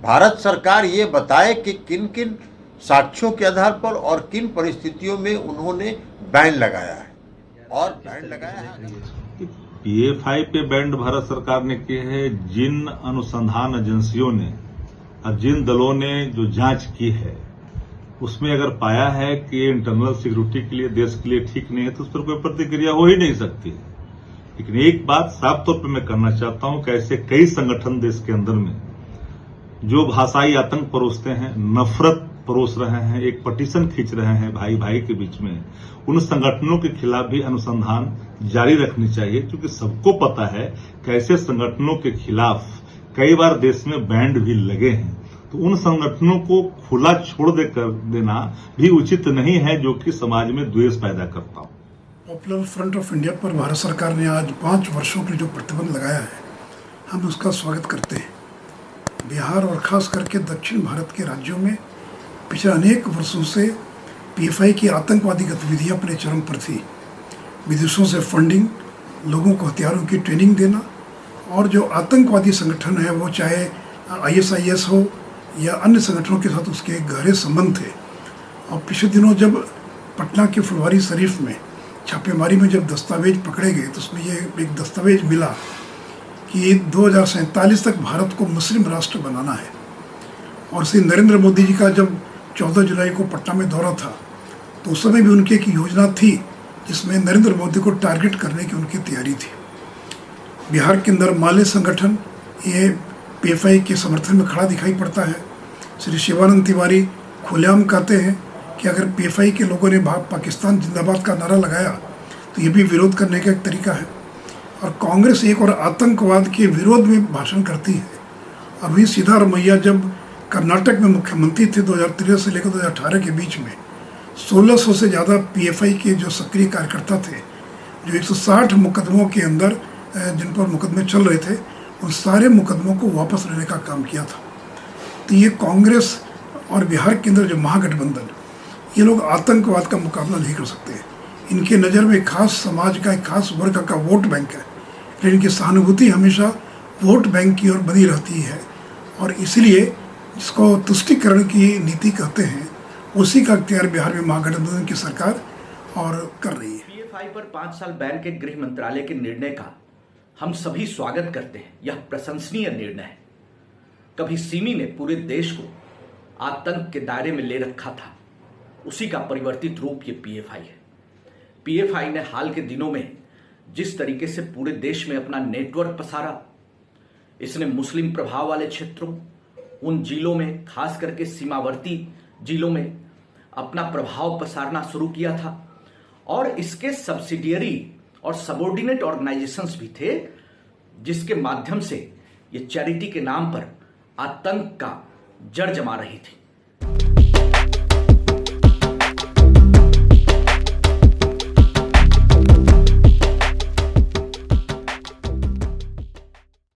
भारत सरकार ये बताए कि किन किन साक्ष्यों के आधार पर और किन परिस्थितियों में उन्होंने बैन लगाया है और बैन लगाया है। पीएफआई पे बैंड भारत सरकार ने किए हैं जिन अनुसंधान एजेंसियों ने और जिन दलों ने जो जांच की है उसमें अगर पाया है कि इंटरनल सिक्योरिटी के लिए, देश के लिए ठीक नहीं है तो उस पर कोई प्रतिक्रिया हो ही नहीं सकती। लेकिन एक बात साफ तौर पर मैं करना चाहता हूं कि ऐसे कई संगठन देश के अंदर में जो भाषाई आतंक परोसते हैं, नफरत परोस रहे हैं, एक पटिशन खींच रहे हैं भाई भाई के बीच में, उन संगठनों के खिलाफ भी अनुसंधान जारी रखनी चाहिए, क्योंकि सबको पता है कि ऐसे संगठनों के खिलाफ कई बार देश में बैंड भी लगे हैं। तो उन संगठनों को खुला छोड़ देना भी उचित नहीं है, जो कि समाज में द्वेष पैदा करता हो। पॉपुलर फ्रंट ऑफ इंडिया पर भारत सरकार ने आज 5 वर्षों के लिए जो प्रतिबंध लगाया है, हम उसका स्वागत करते हैं। बिहार और खास करके दक्षिण भारत के राज्यों में पिछले अनेक वर्षों से पीएफआई की आतंकवादी गतिविधियां अपने चरम पर थी। विदेशों से फंडिंग, लोगों को हथियारों की ट्रेनिंग देना, और जो आतंकवादी संगठन है वो चाहे आईएसआईएस हो या अन्य संगठनों के साथ उसके गहरे संबंध थे। और पिछले दिनों जब पटना के फुलवारी शरीफ में छापेमारी में जब दस्तावेज पकड़े गए तो उसमें ये एक दस्तावेज मिला कि 2047 तक भारत को मुस्लिम राष्ट्र बनाना है। और श्री नरेंद्र मोदी जी का जब 14 जुलाई को पटना में दौरा था तो उस समय भी उनकी एक योजना थी जिसमें नरेंद्र मोदी को टारगेट करने की उनकी तैयारी थी। बिहार के अंदर माले संगठन ये पीएफआई के समर्थन में खड़ा दिखाई पड़ता है। श्री शिवानंद तिवारी खुलेआम कहते हैं कि अगर पीएफआई के लोगों ने पाकिस्तान जिंदाबाद का नारा लगाया तो ये भी विरोध करने का एक तरीका है। और कांग्रेस एक और आतंकवाद के विरोध में भाषण करती है। और वही सीधा रमैया जब कर्नाटक में मुख्यमंत्री थे 2013 से लेकर 2018 के बीच में 1600 से ज़्यादा पीएफआई के जो सक्रिय कार्यकर्ता थे, जो 160 मुकदमों के अंदर जिन पर मुकदमे चल रहे थे, उन सारे मुकदमों को वापस लेने का काम किया था। तो ये कांग्रेस और बिहार के अंदर जो महागठबंधन, ये लोग आतंकवाद का मुकाबला नहीं कर सकते। इनके नज़र में एक खास समाज का, एक खास वर्ग का वोट बैंक है, लेकिन इनकी सहानुभूति हमेशा वोट बैंक की ओर बनी रहती है। और इसलिए जिसको तुष्टिकरण की नीति कहते हैं, उसी का अख्तियार बिहार में महागठबंधन की सरकार और कर रही है। पीएफआई पर 5 साल बैन के गृह मंत्रालय के निर्णय का हम सभी स्वागत करते हैं। यह प्रशंसनीय निर्णय है। कभी सिमी ने पूरे देश को आतंक के दायरे में ले रखा था, उसी का परिवर्तित रूप ये पीएफआई है। पीएफआई ने हाल के दिनों में जिस तरीके से पूरे देश में अपना नेटवर्क पसारा, इसने मुस्लिम प्रभाव वाले क्षेत्रों, उन जिलों में, खास करके सीमावर्ती जिलों में अपना प्रभाव पसारना शुरू किया था। और इसके सब्सिडियरी और सबऑर्डिनेट ऑर्गेनाइजेशंस भी थे, जिसके माध्यम से ये चैरिटी के नाम पर आतंक का जड़ जमा रही थी।